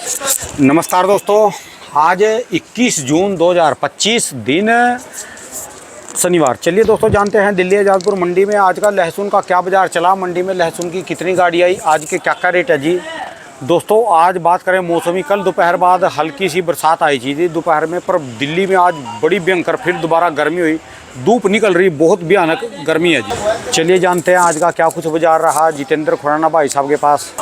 नमस्कार दोस्तों, आज 21 जून 2025 दिन शनिवार। चलिए दोस्तों, जानते हैं दिल्ली आज़ादपुर मंडी में आज का लहसुन का क्या बाज़ार चला, मंडी में लहसुन की कितनी गाड़ी आई, आज के क्या क्या रेट है जी। दोस्तों आज बात करें मौसमी, कल दोपहर बाद हल्की सी बरसात आई थी दोपहर में, पर दिल्ली में आज बड़ी भयंकर फिर दोबारा गर्मी हुई, धूप निकल रही, बहुत भयानक गर्मी है जी। चलिए जानते हैं आज का क्या कुछ बाजार रहा। जितेंद्र खुराना भाई साहब के पास।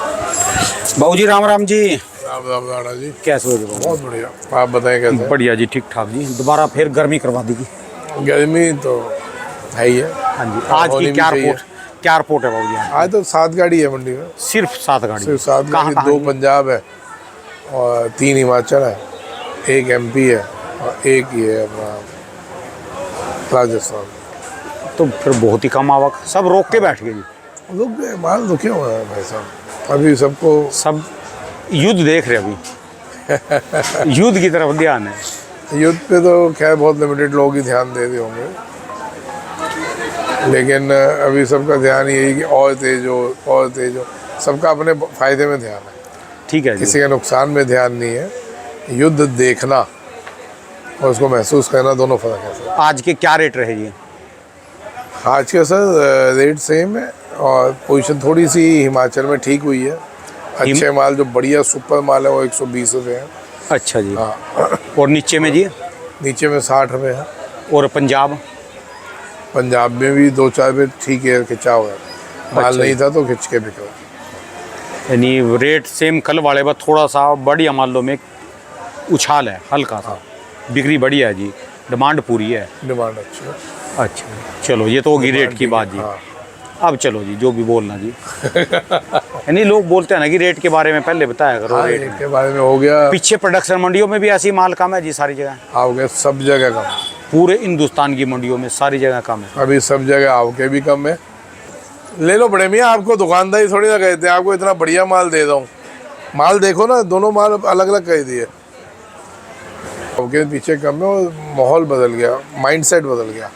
बाबू जी राम राम जी। राम राम जी। कैसे हो जी? बहुत बढ़िया, आप बताएं कैसे? बढ़िया जी, ठीक ठाक जी। दोबारा फिर गर्मी करवा देगी। गर्मी तो है ही है। हाँ जी। आज की क्या रिपोर्ट है बाबू जी? आज तो 7 गाड़ी है मंडी में। सिर्फ 7 गाड़ी? सिर्फ 7 गाड़ी। 2 पंजाब है और 3 हिमाचल है, 1 एमपी है और 1 ये अपना राजस्थान। तो फिर बहुत ही कम आवक, सब रोक के बैठ गए जी। रुक गए, माल रुके हुए हैं भाई साहब। अभी सबको सब युद्ध देख रहे अभी युद्ध की तरफ ध्यान है। युद्ध पे तो खैर बहुत लिमिटेड लोग ही ध्यान दे रहे होंगे, लेकिन अभी सबका ध्यान यही कि और तेज हो, सबका अपने फायदे में ध्यान है। ठीक है जी। किसी के नुकसान में ध्यान नहीं है। युद्ध देखना और उसको महसूस करना दोनों फर्क है सर। आज के क्या रेट रहे जी? आज के सर रेट सेम है और पोजीशन थोड़ी सी हिमाचल में ठीक हुई है। अच्छे माल जो बढ़िया सुपर माल है वो 120 रुपये है। अच्छा जी। हाँ। और नीचे में जी? नीचे में 60 रुपये है। और पंजाब? पंजाब में भी 2-4 रुपये ठीक है, खिंचा हुआ है माल। अच्छा नहीं था तो खिंच के बिका। यानी रेट सेम कल वाले, बस थोड़ा सा बढ़िया मालों में उछाल है, हल्का सा। बिक्री बढ़िया है जी, डिमांड पूरी है। डिमांड अच्छी है। अच्छा चलो, ये तो होगी रेट की बात जी। हाँ। अब चलो जी, जो भी बोलना जी यानी लोग बोलते हैं ना कि रेट के बारे में पहले बताया करो। हाँ, रेट के बारे में हो गया। पीछे प्रोडक्शन मंडियों में भी ऐसी माल कम है जी, सारी जगह हो गया, सब जगह कम। पूरे हिंदुस्तान की मंडियों में सारी जगह कम है। अभी सब जगह आओ के भी कम है। ले लो बड़े मियाँ, आपको दुकानदारी थोड़ी ना कहते हैं आपको इतना बढ़िया माल दे दूँ। माल देखो ना, दोनों माल अलग अलग कह दिए। के पीछे कम है और माहौल बदल गया, माइंडसेट बदल गया।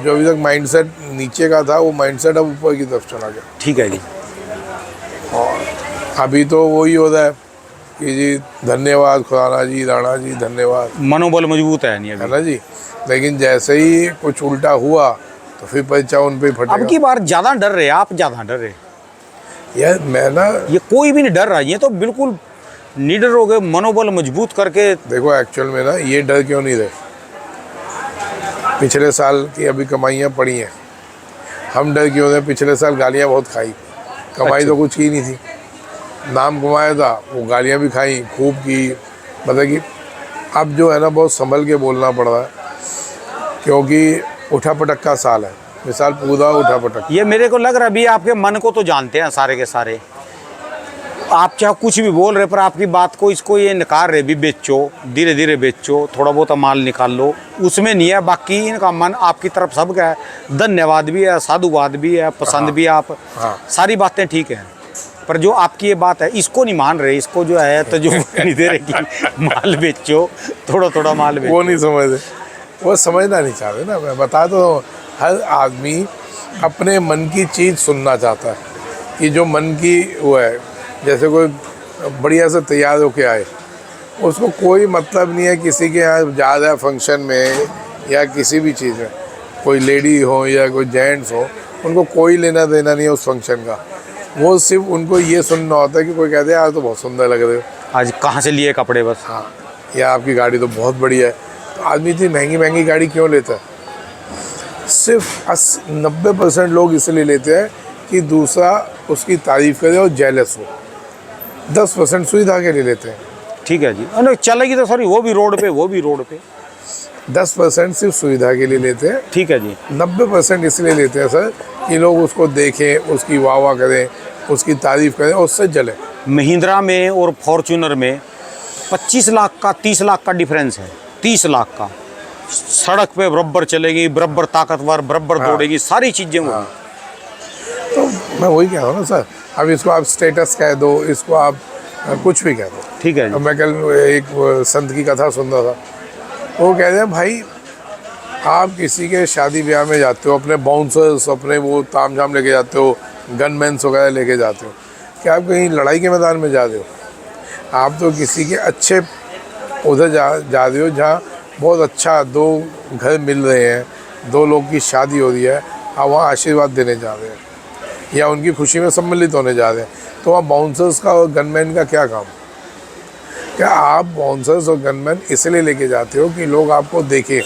जो अभी तक माइंडसेट नीचे का था वो माइंडसेट अब ऊपर की तरफ चला गया। ठीक है जी। और अभी तो वही होता है कि जी धन्यवाद खुराना जी, राणा जी धन्यवाद, मनोबल मजबूत है नहीं अभी, है ना जी। लेकिन जैसे ही कुछ उल्टा हुआ तो फिर परिचय उन पे फटेगा। अब की बार ज़्यादा डर रहे आप, ज़्यादा डर रहे यार। मैं ना, ये कोई भी नहीं डर रहा, ये तो बिल्कुल निडर हो गए, मनोबल मजबूत करके। देखो एक्चुअल में ना ये डर क्यों नहीं रहे, पिछले साल की अभी कमाइयाँ पड़ी हैं। हम डर क्यों रहे? पिछले साल गालियाँ बहुत खाई, कमाई अच्छा। तो कुछ की नहीं थी। नाम कमाया था, वो गालियाँ भी खाई खूब की। मतलब कि अब जो है ना बहुत संभल के बोलना पड़ रहा है, क्योंकि उठा पटक का साल है। मिसाल पूरा उठा पटक। ये मेरे को लग रहा है अभी आपके मन को तो जानते हैं सारे के सारे, आप चाहे कुछ भी बोल रहे, पर आपकी बात को इसको ये नकार रहे भी बेचो, धीरे धीरे बेचो, थोड़ा बहुत माल निकाल लो, उसमें नहीं है। बाकी इनका मन आपकी तरफ सबका है, धन्यवाद भी है, साधुवाद भी है, पसंद भी है। आप सारी बातें ठीक है, पर जो आपकी ये बात है इसको नहीं मान रहे। इसको जो है तो जो नहीं दे रहे कि माल बेचो, थोड़ा थोड़ा माल बेचो, वो नहीं समझते, वो समझना नहीं चाहते ना। मैं बता तो, हर आदमी अपने मन की चीज़ सुनना चाहता है कि जो मन की वो है। जैसे कोई बढ़िया से तैयार होके आए, उसको कोई मतलब नहीं है किसी के यहाँ जा रहा है फंक्शन में या किसी भी चीज़ में, कोई लेडी हो या कोई जेंट्स हो, उनको कोई लेना देना नहीं है उस फंक्शन का। वो सिर्फ उनको ये सुनना होता है कि कोई कहते हैं यार तो बहुत सुंदर लग रहे हो, आज कहाँ से लिए कपड़े बस। हाँ, या आपकी गाड़ी तो बहुत बढ़िया है। तो आदमी इतनी महंगी महंगी गाड़ी क्यों लेता है? सिर्फ 90% लोग इसलिए लेते हैं कि दूसरा उसकी तारीफ करे और जेलस हो। 10% सुविधा के लिए लेते हैं। ठीक है जी। अरे चलेगी तो सॉरी, वो भी रोड पे, वो भी रोड पे। 10% सिर्फ सुविधा के लिए लेते हैं। ठीक है जी। 90% इसलिए लेते हैं सर कि लोग उसको देखें, उसकी वाह वाह करें, उसकी तारीफ करें और उससे जलें। महिंद्रा में और फॉर्च्यूनर में 25 लाख का 30 लाख का डिफरेंस है। 30 लाख का, सड़क पे बराबर चलेगी, बराबर ताकतवर, बराबर दौड़ेगी, सारी चीज़ें वो। तो मैं वही कह रहा हूँ ना सर, अब इसको आप स्टेटस कह दो, इसको आप कुछ भी कह दो। ठीक है जी। मैं कल एक संत की कथा सुन रहा था, वो कह रहे हैं भाई आप किसी के शादी ब्याह में जाते हो, अपने बाउंसर्स, अपने वो ताम झाम लेके जाते हो, गनमैन्स वगैरह लेके जाते हो, क्या आप कहीं लड़ाई के मैदान में जाते हो? आप तो किसी के अच्छे उधर जा रहे हो जहाँ बहुत अच्छा दो घर मिल रहे हैं, दो लोग की शादी हो रही है, आप वहाँ आशीर्वाद देने जा रहे हैं या उनकी खुशी में सम्मिलित होने जा रहे हैं, तो वहाँ बाउंसर्स का और गनमैन का क्या काम? क्या आप बाउंसर्स और गनमैन इसलिए लेके जाते हो कि लोग आपको देखें,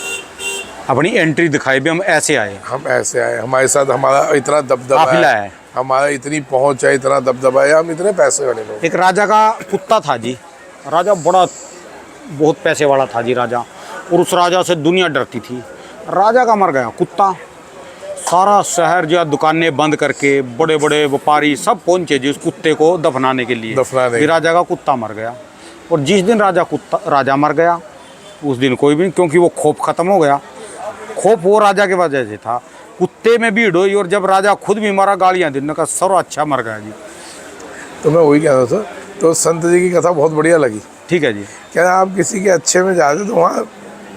अपनी एंट्री दिखाई भी हम ऐसे आए, हम ऐसे आए, हमारे साथ हमारा इतना दबदबा काफिला है, है। हमारा इतनी पहुंच है, इतना दबदबा है, हम इतने पैसे वाले लोग। एक राजा का कुत्ता था जी, राजा बहुत पैसे वाला था जी राजा, और उस राजा से दुनिया डरती थी। राजा का मर गया कुत्ता, सारा शहर जो है दुकानें बंद करके बड़े बड़े व्यापारी सब पहुंचे जी उस कुत्ते को दफनाने के लिए। फिर राजा का कुत्ता मर गया, और जिस दिन राजा मर गया उस दिन कोई भी, क्योंकि वो खौफ खत्म हो गया। खौफ वो राजा के वजह से था, कुत्ते में भीड़ हुई, और जब राजा खुद भी मरा गालियाँ देने का सर्व अच्छा मर गया जी। तो मैं वही कह रहा था, तो संत जी की कथा बहुत बढ़िया लगी। ठीक है जी। क्या आप किसी के अच्छे में जाते तो वहाँ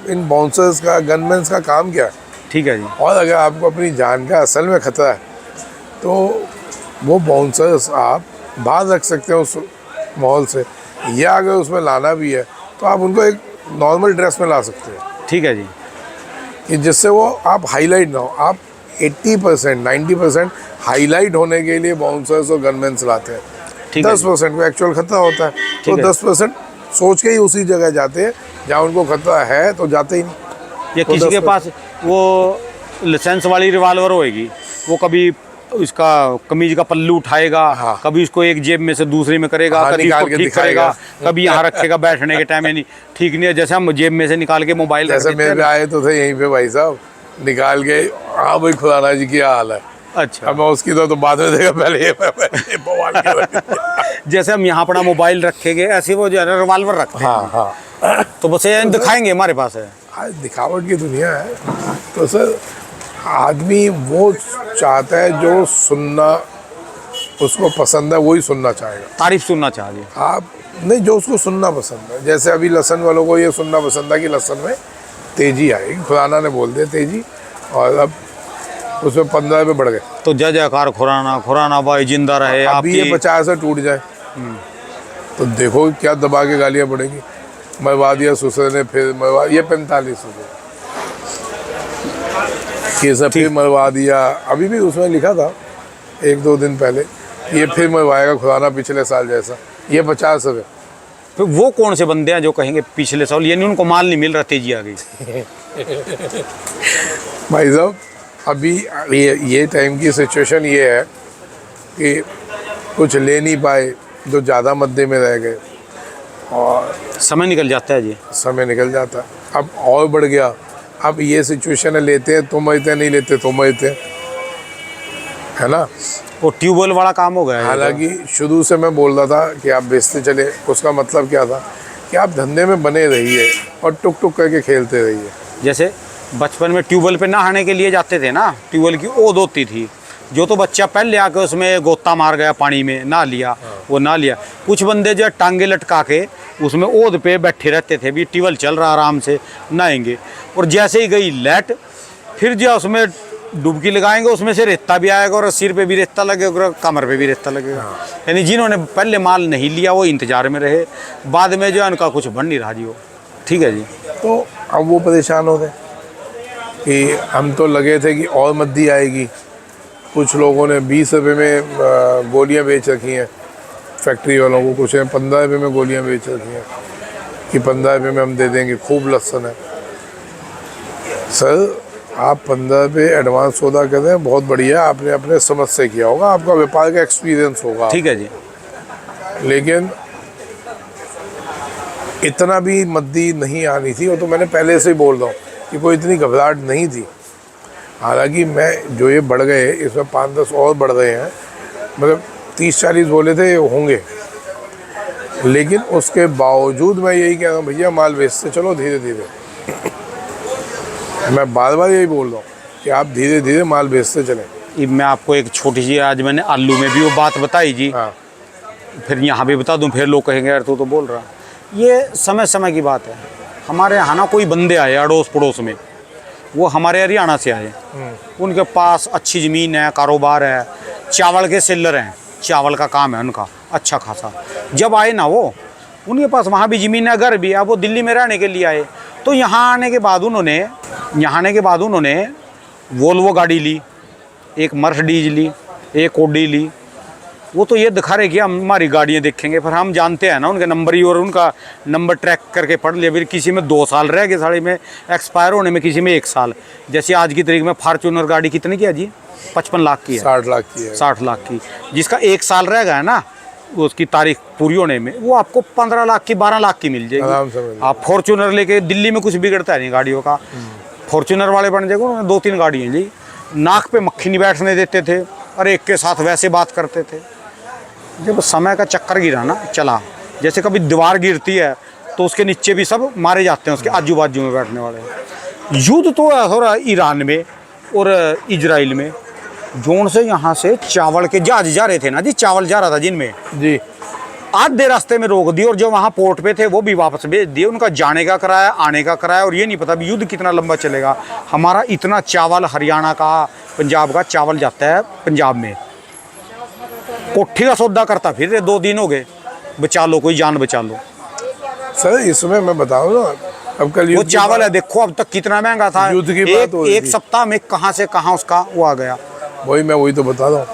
इन बाउंसर्स का, गनमैन्स का काम क्या है? ठीक है जी। और अगर आपको अपनी जान का असल में खतरा है तो वो बाउंसर्स आप बाहर रख सकते हैं उस माहौल से, या अगर उसमें लाना भी है तो आप उनको एक नॉर्मल ड्रेस में ला सकते हैं ठीक है जी। कि जिससे वो आप हाईलाइट ना हो। आप 80% 90% हाईलाइट होने के लिए बाउंसर्स और गनमैन्स लाते हैं, 10% को एक्चुअल खतरा होता है, तो 10% सोच के ही उसी जगह जाते हैं जहाँ उनको खतरा है, तो जाते ही नहीं। या तो किसी के पास वो लाइसेंस वाली रिवाल्वर होएगी, वो कभी इसका कमीज का पल्लू उठाएगा, हाँ। कभी इसको एक जेब में से दूसरी में करेगा, हाँ, कभी निकाल इसको के ठीक दिखाएगा। करेगा, कभी यहाँ रखेगा बैठने के टाइम में नहीं ठीक नहीं है। जैसे हम जेब में से निकाल के मोबाइल जैसे मेरे पे आए तो थे यहीं पे भाई साहब, निकाल के, हाँ भाई खुराना जी क्या हाल है। अच्छा, अब मैं उसकी तो बाद में देखा, पहले ये बवाल के रख दिया। जैसे हम यहाँ अपना मोबाइल रखेंगे ऐसे वो जो है रिवाल्वर रखते हैं। हाँ हाँ, तो बस ये दिखाएंगे हमारे पास है। आज दिखावट की दुनिया है, तो सर आदमी वो चाहता है जो सुनना उसको पसंद है, वही सुनना चाहेगा। तारीफ सुनना चाहिए आप नहीं, जो उसको सुनना पसंद है। जैसे अभी लहसन वालों को ये सुनना पसंद है कि लहसन में तेजी आएगी, खुराना ने बोल दिया तेजी, और अब उसमें 15 रुपये बढ़ गए। तो जय जयकार खुराना, खुराना भाई जिंदा रहे। अभी ये 50 से टूट जाए तो देखो क्या दबा के गालियाँ पड़ेगी। मरवा दिया ससुर ने, फिर मरवा, ये 45 रुपये ये सब फिर मरवा दिया। अभी भी उसमें लिखा था 1-2 दिन पहले, ये फिर मरवाएगा खुराना पिछले साल जैसा, ये 50 रुपये। फिर वो कौन से बंदे हैं जो कहेंगे पिछले साल, यानी उनको माल नहीं मिल रहा, तेजी आ गई। भाई साहब अभी ये टाइम की सिचुएशन ये है कि कुछ ले नहीं पाए, जो ज़्यादा मद्दे में रह गए, और समय निकल जाता है जी। समय निकल जाता है। अब और बढ़ गया, अब ये सिचुएशन है, लेते हैं तो मरते, नहीं लेते तो मरते, है ना। वो ट्यूबवेल वाला काम हो गया है। हालांकि शुरू से मैं बोल रहा था कि आप बेचते चले, उसका मतलब क्या था कि आप धंधे में बने रहिए और टुक टुक करके खेलते रहिए। जैसे बचपन में ट्यूबवेल पे नहाने के लिए जाते थे ना, ट्यूबवेल की ओद होती थी, जो तो बच्चा पहले आके उसमें गोता मार गया पानी में, नहा लिया, वो नहा लिया। कुछ बंदे जो टांगे लटका के उसमें ओद पे बैठे रहते थे, भी ट्यूबवेल चल रहा आराम से नहाएंगे, और जैसे ही गई लाइट फिर जो उसमें डुबकी लगाएंगे, उसमें से रेता भी आएगा, और सिर पे भी रेता लगेगा और कमर पे भी रेता लगेगा। यानी जिन्होंने पहले माल नहीं लिया वो इंतजार में रहे, बाद में जो है उनका कुछ बन नहीं रहा जी वो। ठीक है जी। तो अब वो परेशान हो गए कि हम तो लगे थे कि और मद्दी आएगी। कुछ लोगों ने 20 रुपये में गोलियां बेच रखी हैं फैक्ट्री वालों को, कुछ ने 15 रुपये में गोलियां बेच रखी हैं कि 15 रुपये में हम दे देंगे, खूब लहसन है। सर आप 15 रुपये एडवांस सौदा कर रहे हैं, बहुत बढ़िया, आपने अपने समझ से किया होगा, आपका व्यापार का एक्सपीरियंस होगा। ठीक है जी। लेकिन इतना भी मद्दी नहीं आनी थी, वो तो मैंने पहले से ही बोल रहा हूँ कि कोई इतनी घबराहट नहीं थी। हालांकि मैं जो ये बढ़ गए इसमें 5-10 और बढ़ रहे हैं, मतलब 30-40 बोले थे होंगे, लेकिन उसके बावजूद मैं यही कह रहा हूँ भैया माल बेचते चलो धीरे धीरे। मैं बार बार यही बोल रहा हूँ कि आप धीरे धीरे माल बेचते चलें। मैं आपको एक छोटी सी, आज मैंने आलू में भी वो बात बताई जी। हाँ, फिर यहाँ भी बता दूँ, फिर लोग कहेंगे यार तू तो बोल रहा। ये समय समय की बात है। हमारे यहाँ ना कोई बंदे आए अड़ोस पड़ोस में, वो हमारे हरियाणा से आए, उनके पास अच्छी ज़मीन है, कारोबार है, चावल के सेलर हैं, चावल का काम है उनका अच्छा खासा। जब आए ना वो, उनके पास वहाँ भी ज़मीन है, घर भी है, वो दिल्ली में रहने के लिए आए। तो यहाँ आने के बाद उन्होंने वोल्वो गाड़ी ली, एक मर्सिडीज ली, एक ऑडी ली। वो तो ये दिखा रहे कि हम हमारी गाड़ियाँ देखेंगे, पर हम जानते हैं ना उनके नंबर ही, और उनका नंबर ट्रैक करके पढ़ लिया। फिर किसी में 2 साल रह गए साड़ी में एक्सपायर होने में, किसी में 1 साल। जैसे आज की तारीख में फॉर्च्यूनर गाड़ी कितने की है जी? 55 लाख की है, 60 लाख की है, 60 लाख की। जिसका 1 साल रह गया है ना उसकी तारीख पूरी होने में, वो आपको 15 लाख की, 12 लाख की मिल आराम जाएगी। से मिल आप फॉर्च्यूनर लेके, दिल्ली में कुछ बिगड़ता है नहीं गाड़ियों का। फॉर्च्यूनर वाले बन जाएगा, उन्होंने 2-3 गाड़ी हैं जी। नाक पे मक्खी नहीं बैठने देते थे, और एक के साथ वैसे बात करते थे। जब समय का चक्कर गिरा ना, चला, जैसे कभी दीवार गिरती है तो उसके नीचे भी सब मारे जाते हैं, उसके आजू बाजू में बैठने वाले। युद्ध तो हो रहा है ईरान में और इजराइल में। जोन से यहाँ से चावल के जहाज जा रहे थे ना जी, चावल जा रहा था जिनमें जी, आधे रास्ते में रोक दिए, और जो वहाँ पोर्ट पे थे वो भी वापस भेज दिए। उनका जाने का किराया, आने का किराया, और ये नहीं पता भी युद्ध कितना लंबा चलेगा। हमारा इतना चावल, हरियाणा का, पंजाब का चावल जाता है पंजाब में। कोठी का सौदा करता फिर 2 दिन हो गए, बचा लो, कोई जान बचा लो। सर इसमें मैं बताऊँ ना, अब कल वो चावल है, देखो अब तक कितना महंगा था। युद्ध की बात हो रही एक थी। सप्ताह में कहाँ से कहाँ उसका वो आ गया। वही तो बता रहा हूँ,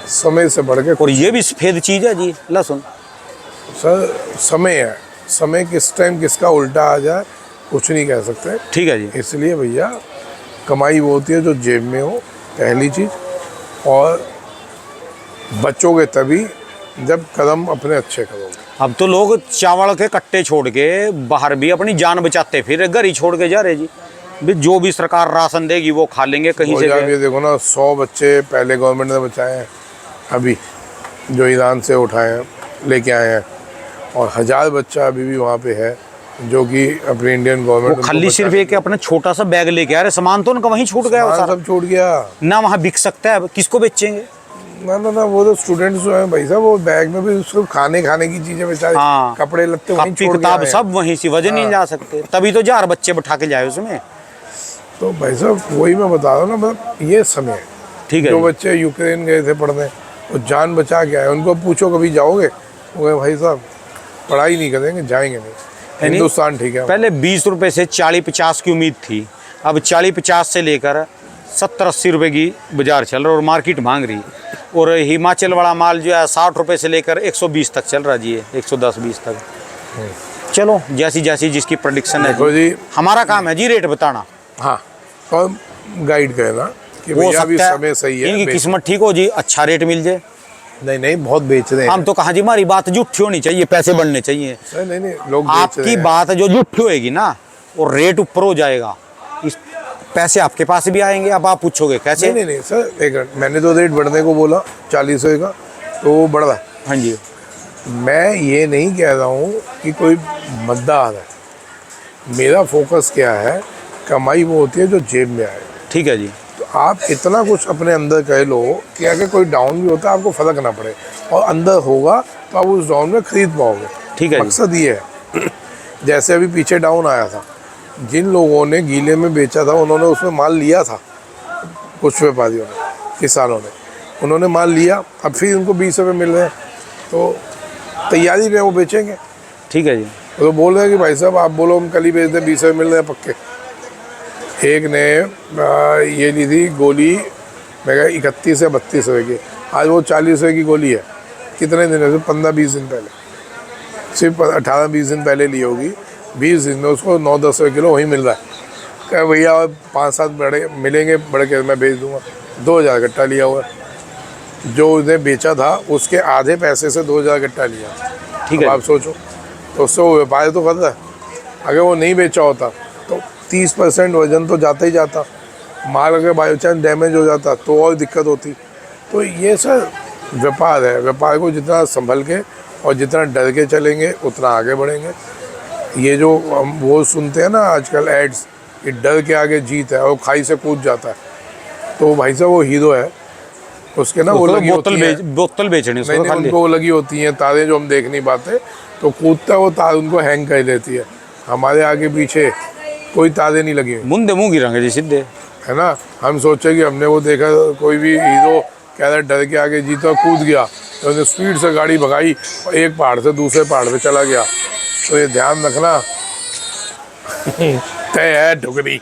समय से बढ़ के। और ये भी सफेद चीज़ है जी, लहसुन। सर समय है, समय किस टाइम किसका उल्टा आ जाए कुछ नहीं कह सकते। ठीक है जी। इसलिए भैया कमाई वो होती है जो जेब में हो, पहली चीज़। और बचोगे तभी जब कदम अपने अच्छे करोगे। अब तो लोग चावल के कट्टे छोड़ के बाहर भी अपनी जान बचाते, फिर घर ही छोड़ के जा रहे जी। भी जो भी सरकार राशन देगी वो खा लेंगे कहीं से। ये देखो ना, 100 बच्चे पहले गवर्नमेंट ने बचाए हैं, अभी जो ईरान से उठाए हैं, लेके आए हैं, और 1000 बच्चा अभी भी वहाँ पे है जो कि अपनी इंडियन गवर्नमेंट खाली सिर्फ एक अपना छोटा सा बैग लेके आ रहे, सामान तो उनका वहीं छूट गया, वो सारा सब छूट गया ना, वहाँ बिक सकता है, किसको बेचेंगे? ना, वो तो स्टूडेंट्स जो हैं भाई साहब, वो बैग में भी उसको खाने की चीजें बेचारे, हाँ, कपड़े लत्ते वहीं कॉपी छोड़ के किताब आए हैं। सब वहीं से, वजन नहीं जा सकते, तभी तो 1000 बच्चे बैठा के जाए उसमें। तो भाई साहब वही मैं बता रहा हूँ ना, मतलब ये समय है। ठीक है जो जी। बच्चे यूक्रेन गए थे पढ़ने, वो जान बचा के आए, उनको पूछो कभी जाओगे, वो कहे भाई साहब पढ़ाई नहीं करेंगे, जाएंगे नहीं, हिंदुस्तान ठीक है। पहले 20 रुपए से 40-50 की उम्मीद थी, अब 40-50 से लेकर 70-80 रुपए की बाजार चल रहा है, और मार्केट मांग रही। और हिमाचल वाला माल जो है 60 रुपए से लेकर 120 तक चल रहा जी, 110-20 तक। चलो जैसी जैसी जिसकी प्रेडिक्शन है देखो जी, हमारा काम है जी रेट बताना। हाँ, और गाइड करना कि हो भैया अभी सकता समय सही है, इनकी किस्मत ठीक हो जी, अच्छा रेट मिल जाए। नहीं बहुत बेच रहे हैं। हम तो कहा जी हमारी बात झूठी होनी चाहिए, पैसे बढ़ने चाहिए। नहीं लोग बेच रहे आपकी हैं। बात जो झूठी होएगी ना, और रेट ऊपर हो जाएगा, इस पैसे आपके पास भी आएंगे। अब आप पूछोगे कैसे? नहीं सर, एक मिनट, मैंने तो रेट बढ़ने को बोला 40 रुपये का, तो वो बढ़ रहा है। हाँ जी। मैं ये नहीं कह रहा हूँ कि कोई मद्दा आ रहा है, मेरा फोकस क्या है, कमाई वो होती है जो जेब में आए। ठीक है जी। तो आप इतना कुछ अपने अंदर कह लो कि अगर कोई डाउन भी होता है आपको फर्क ना पड़े, और अंदर होगा तो आप उस डाउन में खरीद पाओगे। ठीक है। मकसद ये है जैसे अभी पीछे डाउन आया था, जिन लोगों ने गीले में बेचा था उन्होंने उसमें माल लिया था, कुछ व्यापारियों ने, किसानों ने, उन्होंने माल लिया, अब फिर उनको 20 रुपये मिल रहे हैं, तो तैयारी में वो बेचेंगे। ठीक है जी। तो बोल रहे हैं कि भाई साहब आप बोलो हम कल ही बेच दें, 20 रुपये मिल रहे हैं पक्के। एक ने ये ली थी गोली, मैं कहा 31 या 32 रुपये की, आज वो 40 रुपये की गोली है। कितने दिन है? 15-20 दिन पहले, सिर्फ 18-20 दिन पहले ली होगी, 20 दिन में उसको 9-10 रुपये किलो वहीं मिल रहा है। कह भैया 5-7 बड़े मिलेंगे, बढ़ के मैं बेच दूँगा। 2000 गट्टा लिया हुआ, जो उसने बेचा था उसके आधे पैसे से 2000 गट्टा लिया। ठीक है। आप सोचो, तो उससे वो व्यापार तो कर रहा है। अगर वो नहीं बेचा होता तो 30% वजन तो जाता ही जाता, माल अगर बाई चांस डैमेज हो जाता तो और दिक्कत होती। तो ये सर व्यापार है, व्यापार को जितना संभल के और जितना डर के चलेंगे उतना आगे बढ़ेंगे। ये जो हम वो सुनते हैं ना आजकल एड्स कि डर के आगे जीत है, और खाई से कूद जाता है, तो भाई साहब वो हीरो है, उसके ना वो लगी बोतल बेचनी नहीं, उनको वो लगी होती हैं तारें जो हम देख नहीं पाते, तो कूदता है वो तार उनको हैंग कर देती है। हमारे आगे पीछे कोई तारें नहीं लगी हुई, मुंह गिरांगे जी सीधे, है ना। हम सोचे कि हमने वो देखा कोई भी हीरो कह रहे डर के आगे जीता, कूद गया, तो उसने स्पीड से गाड़ी भगाई और एक पहाड़ से दूसरे पहाड़ पे चला गया। तो ये ध्यान रखना तय है ठुकरी।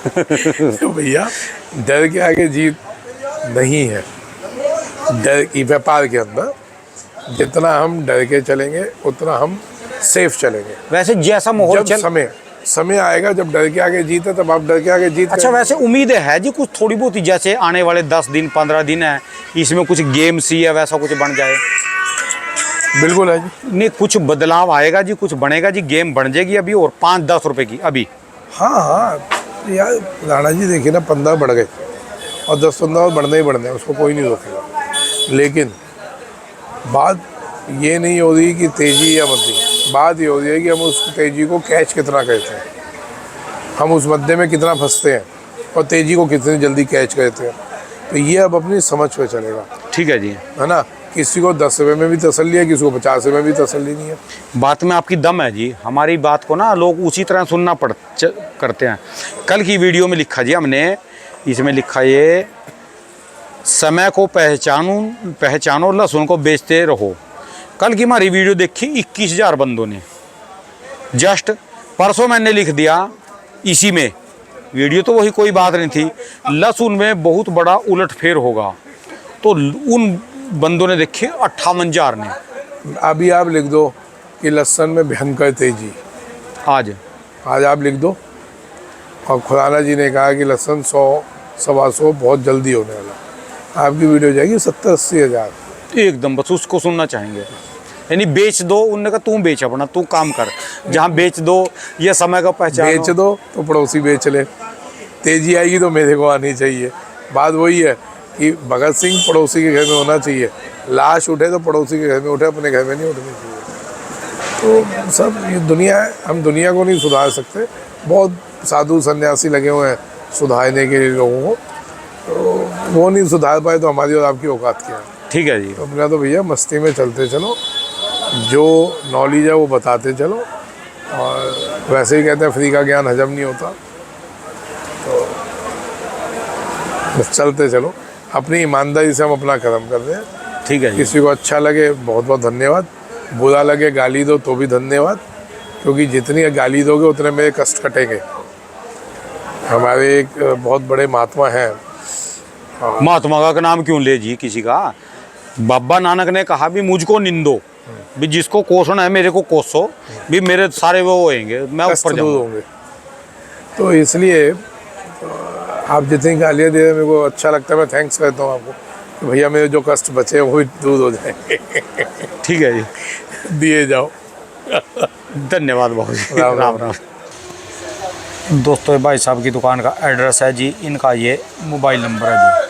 तो भैया डर के आगे जीत नहीं है। डर की व्यापार के अंदर जितना हम डर के चलेंगे उतना हम सेफ चलेंगे। वैसे जैसा माहौल जब समय आएगा जब डर के आगे जीते तब आप डर के आगे जीत। अच्छा, वैसे उम्मीद है जी कुछ थोड़ी बहुत ही, जैसे आने वाले 10 दिन 15 दिन है, इसमें कुछ गेम्स ही या वैसा कुछ बन जाए? बिल्कुल है जी। नहीं, कुछ बदलाव आएगा जी, कुछ बनेगा जी, गेम बन जाएगी अभी और 5-10 रुपए की अभी? हाँ हाँ यार राणा जी, देखिए ना 15 बढ़ गए और 10-15 और बढ़ने ही बढ़ने, उसको कोई नहीं रोकेगा। लेकिन बात ये नहीं हो रही कि तेज़ी या मद्दी, बात ये हो रही है कि हम उस तेज़ी को कैच कितना करते हैं, हम उस मद्दे में कितना फंसते हैं और तेज़ी को कितनी जल्दी कैच करते हैं। तो ये अब अपनी समझ पे चलेगा। ठीक है जी, है ना। किसी को 10 रुपये में भी तसल्ली है, किसी को 50 रुपये में भी तसल्ली नहीं है। बात में आपकी दम है जी। हमारी बात को ना लोग उसी तरह सुनना करते हैं। कल की वीडियो में लिखा जी हमने, इसमें लिखा ये समय को पहचानो लहसुन को बेचते रहो। कल की हमारी वीडियो देखी 21,000 बंदों ने। जस्ट परसों मैंने लिख दिया इसी में, वीडियो तो वही, कोई बात नहीं थी, लहसुन में बहुत बड़ा उलटफेर होगा। तो उन बंदों ने देखे 58,000 ने। अभी आप लिख दो कि लहसुन में भयंकर तेजी, आज आप लिख दो। और खुराना जी ने कहा कि लहसुन 100-125 बहुत जल्दी होने वाला। आपकी वीडियो जाएगी 70-80 हज़ार एकदम, बस उसको सुनना चाहेंगे। यानी बेच दो, उनने कहा तू बेच, अपना तू काम कर, जहाँ बेच दो ये समय का पहचान। बेच दो तो पड़ोसी बेच ले, तेजी आएगी तो मेरे को आनी चाहिए। बात वही है कि भगत सिंह पड़ोसी के घर में होना चाहिए, लाश उठे तो पड़ोसी के घर में उठे, अपने घर में नहीं उठनी चाहिए। तो सब ये दुनिया है, हम दुनिया को नहीं सुधार सकते। बहुत साधु सन्यासी लगे हुए हैं सुधारने के लिए लोगों को, तो वो नहीं सुधार पाए तो हमारी और आपकी औकात क्या है। ठीक है जी। तो अपना तो भैया मस्ती में चलते चलो, जो नॉलेज है वो बताते चलो। और वैसे ही कहते हैं फ्री का ज्ञान हजम नहीं होता, तो बस चलते चलो, अपनी ईमानदारी से हम अपना कर्म कर रहे हैं। ठीक है जी। किसी को अच्छा लगे बहुत बहुत धन्यवाद, बुरा लगे गाली दो तो भी धन्यवाद, क्योंकि जितनी गाली दोगे उतने मेरे कष्ट कटेंगे। हमारे एक बहुत बड़े महात्मा हैं। महात्मा का नाम क्यों ले जी किसी का? बाबा नानक ने कहा भी मुझको निंदो, भी जिसको कोसना है मेरे को कोसो, भी मेरे सारे वो होएंगे, मैं ऊपर जाऊंगा। तो इसलिए आप जितनी गालियाँ दे रहे मेरे को अच्छा लगता है, मैं थैंक्स करता हूँ आपको कि भैया मेरे जो कष्ट बचे वो भी दूर हो जाएंगे। ठीक है जी, दिए जाओ। धन्यवाद बहुत जी। राम राम। राम। दोस्तों ये भाई साहब की दुकान का एड्रेस है जी, इनका ये मोबाइल नंबर है जी।